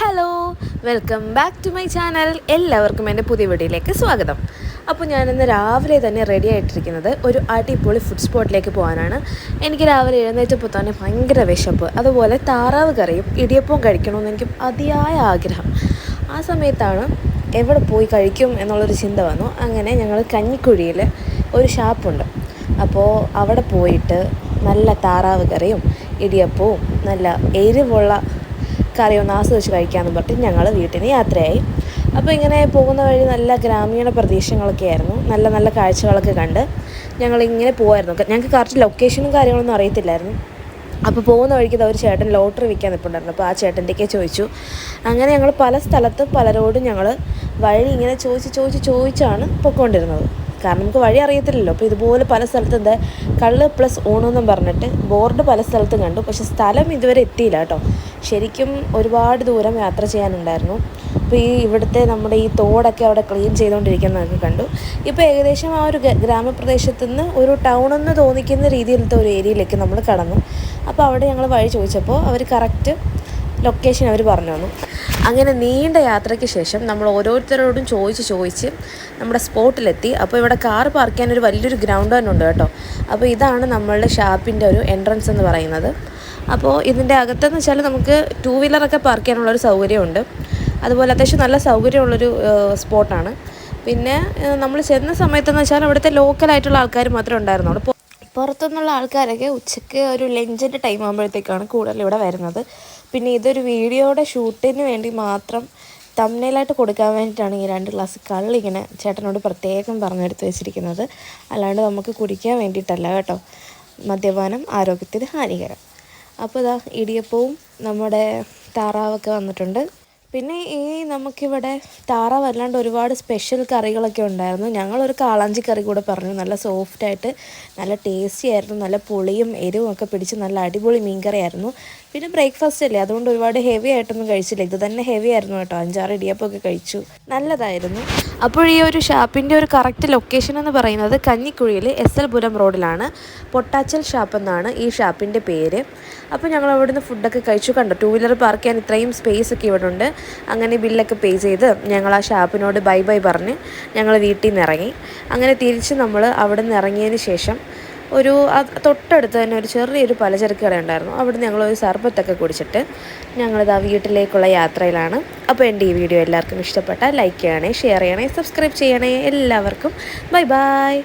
Hello, welcome back to my channel. എല്ലാവർക്കും എൻ്റെ പുതിയ വീഡിയോയിലേക്ക് സ്വാഗതം. അപ്പോൾ ഞാനിന്ന് രാവിലെ തന്നെ റെഡി ആയിട്ടിരിക്കുന്നത് ഒരു അടിപൊളി ഫുഡ് സ്പോട്ടിലേക്ക് പോകാനാണ്. എനിക്ക് രാവിലെ എഴുന്നേറ്റപ്പോൾ തന്നെ ഭയങ്കര വിശപ്പ്, അതുപോലെ താറാവ് കറിയും ഇടിയപ്പവും കഴിക്കണമെന്ന് എനിക്ക് അതിയായ ആഗ്രഹം. ആ സമയത്താണ് എവിടെ പോയി കഴിക്കും എന്നുള്ളൊരു ചിന്ത വന്നു. അങ്ങനെ ഞങ്ങൾ കഞ്ഞിക്കുഴിയിൽ ഒരു ഷാപ്പുണ്ട്, അപ്പോൾ അവിടെ പോയിട്ട് നല്ല താറാവ് കറിയും ഇടിയപ്പവും നല്ല എരിവുള്ള കറി ഒന്ന് ആസ്വദിച്ച് കഴിക്കാമെന്ന് പറഞ്ഞിട്ട് ഞങ്ങൾ വീട്ടിൽ നിന്ന് യാത്രയായി. അപ്പോൾ ഇങ്ങനെ പോകുന്ന വഴി നല്ല ഗ്രാമീണ പ്രദേശങ്ങളൊക്കെ ആയിരുന്നു. നല്ല നല്ല കാഴ്ചകളൊക്കെ കണ്ട് ഞങ്ങളിങ്ങനെ പോകുമായിരുന്നു. ഞങ്ങൾക്ക് കറക്റ്റ് ലൊക്കേഷനും കാര്യങ്ങളൊന്നും അറിയത്തില്ലായിരുന്നു. അപ്പോൾ പോകുന്ന വഴിക്ക് ഒരു ചേട്ടൻ ലോട്ടറി വിൽക്കാൻ നിൽപ്പുണ്ടായിരുന്നു. അപ്പോൾ ആ ചേട്ടൻ്റെയൊക്കെ ചോദിച്ചു. അങ്ങനെ ഞങ്ങൾ പല സ്ഥലത്ത് പലരോടും ഞങ്ങൾ വഴി ഇങ്ങനെ ചോദിച്ചാണ് പൊയ്ക്കൊണ്ടിരുന്നത്. കാരണം നമുക്ക് വഴി അറിയത്തില്ലല്ലോ. അപ്പോൾ ഇതുപോലെ പല സ്ഥലത്തും കള്ള് പ്ലസ് ഊണെന്നും പറഞ്ഞിട്ട് ബോർഡ് പല സ്ഥലത്തും കണ്ടു. പക്ഷെ സ്ഥലം ഇതുവരെ എത്തിയില്ല കേട്ടോ. ശരിക്കും ഒരുപാട് ദൂരം യാത്ര ചെയ്യാനുണ്ടായിരുന്നു. അപ്പോൾ ഇവിടുത്തെ നമ്മുടെ ഈ തോടൊക്കെ അവിടെ ക്ലീൻ ചെയ്തുകൊണ്ടിരിക്കുന്നതൊക്കെ കണ്ടു. ഇപ്പോൾ ഏകദേശം ആ ഒരു ഗ്രാമപ്രദേശത്തു നിന്ന് ഒരു ടൗണെന്ന് തോന്നിക്കുന്ന രീതിയിലത്തെ ഒരു ഏരിയയിലേക്ക് നമ്മൾ കടന്നു. അപ്പോൾ അവിടെ ഞങ്ങൾ വഴി ചോദിച്ചപ്പോൾ അവർ കറക്റ്റ് ലൊക്കേഷൻ അവർ പറഞ്ഞു തന്നു. അങ്ങനെ നീണ്ട യാത്രയ്ക്ക് ശേഷം നമ്മൾ ഓരോരുത്തരോടും ചോദിച്ച് നമ്മുടെ സ്പോട്ടിലെത്തി. അപ്പോൾ ഇവിടെ കാർ പാർക്ക് ചെയ്യാൻ ഒരു വലിയൊരു ഗ്രൗണ്ട് തന്നെ ഉണ്ട് കേട്ടോ. അപ്പോൾ ഇതാണ് നമ്മളുടെ ഷാപ്പിൻ്റെ ഒരു എൻട്രൻസ് എന്ന് പറയുന്നത്. അപ്പോൾ ഇതിൻ്റെ അകത്തെന്ന് വെച്ചാൽ നമുക്ക് 2 വീലറൊക്കെ പാർക്ക് ചെയ്യാനുള്ളൊരു സൗകര്യമുണ്ട്. അതുപോലെ അത്യാവശ്യം നല്ല സൗകര്യമുള്ളൊരു സ്പോട്ടാണ്. പിന്നെ നമ്മൾ ചെന്ന സമയത്തെന്ന് വെച്ചാൽ അവിടുത്തെ ലോക്കലായിട്ടുള്ള ആൾക്കാർ മാത്രമേ ഉണ്ടായിരുന്നുള്ളൂ. പുറത്തുനിന്നുള്ള ആൾക്കാരൊക്കെ ഉച്ചയ്ക്ക് ഒരു ലഞ്ചിൻ്റെ ടൈം ആകുമ്പോഴത്തേക്കാണ് കൂടുതൽ ഇവിടെ വരുന്നത്. പിന്നെ ഇതൊരു വീഡിയോയുടെ ഷൂട്ടിന് വേണ്ടി മാത്രം തംബ്നെയിലായിട്ട് കൊടുക്കാൻ വേണ്ടിയിട്ടാണ് ഈ 2 ഗ്ലാസ് കള്ളിങ്ങനെ ചേട്ടനോട് പ്രത്യേകം പറഞ്ഞെടുത്ത് വെച്ചിരിക്കുന്നത്. അല്ലാണ്ട് നമുക്ക് കുടിക്കാൻ വേണ്ടിയിട്ടല്ല കേട്ടോ. മദ്യപാനം ആരോഗ്യത്തിന് ഹാനികരം. അപ്പോൾ ഇതാ ഇടിയപ്പവും നമ്മുടെ താറാവൊക്കെ വന്നിട്ടുണ്ട്. പിന്നെ നമുക്കിവിടെ താറാവ് അല്ലാണ്ട് ഒരുപാട് സ്പെഷ്യൽ കറികളൊക്കെ ഉണ്ടായിരുന്നു. ഞങ്ങളൊരു കാളാഞ്ചി കറി കൂടെ പറഞ്ഞു. നല്ല സോഫ്റ്റായിട്ട് നല്ല ടേസ്റ്റി ആയിരുന്നു. നല്ല പുളിയും എരിവും ഒക്കെ പിടിച്ച് നല്ല അടിപൊളി മീൻ കറിയായിരുന്നു. പിന്നെ ബ്രേക്ക്ഫാസ്റ്റ് അല്ലേ, അതുകൊണ്ട് ഒരുപാട് ഹെവി ആയിട്ടൊന്നും കഴിച്ചില്ല. ഇത് തന്നെ ഹെവി ആയിരുന്നു കേട്ടോ. 5-6 ഇടിയപ്പമൊക്കെ കഴിച്ചു. നല്ലതായിരുന്നു. അപ്പോൾ ഈ ഒരു ഷാപ്പിൻ്റെ ഒരു കറക്റ്റ് ലൊക്കേഷൻ എന്ന് പറയുന്നത് കഞ്ഞിക്കുഴിയിൽ SL പുരം റോഡിലാണ്. പൊട്ടാച്ചൽ ഷാപ്പ് എന്നാണ് ഈ ഷാപ്പിൻ്റെ പേര്. അപ്പോൾ ഞങ്ങൾ അവിടെ നിന്ന് ഫുഡൊക്കെ കഴിച്ചു. കണ്ടോ, 2 വീലർ പാർക്ക് ചെയ്യാൻ ഇത്രയും സ്പേസ് ഒക്കെ ഇവിടെ ഉണ്ട്. അങ്ങനെ ബില്ലൊക്കെ പേ ചെയ്ത് ഞങ്ങൾ ആ ഷാപ്പിനോട് ബൈ പറഞ്ഞ് ഞങ്ങൾ വീട്ടിൽ നിന്ന് ഇറങ്ങി. അങ്ങനെ തിരിച്ച് നമ്മൾ അവിടെ നിന്ന് ഇറങ്ങിയതിന് ശേഷം ഒരു തൊട്ടടുത്ത് തന്നെ ഒരു ചെറിയൊരു പലചരക്ക് കട ഉണ്ടായിരുന്നു. അവിടെ ഞങ്ങളൊരു സർബത്തൊക്കെ കുടിച്ചിട്ട് ഞങ്ങളിതാ വീട്ടിലേക്കുള്ള യാത്രയിലാണ്. അപ്പോൾ എൻ്റെ ഈ വീഡിയോ എല്ലാവർക്കും ഇഷ്ടപ്പെട്ടാൽ ലൈക്ക് ചെയ്യണേ, ഷെയർ ചെയ്യണേ, സബ്സ്ക്രൈബ് ചെയ്യണേ. എല്ലാവർക്കും ബൈ.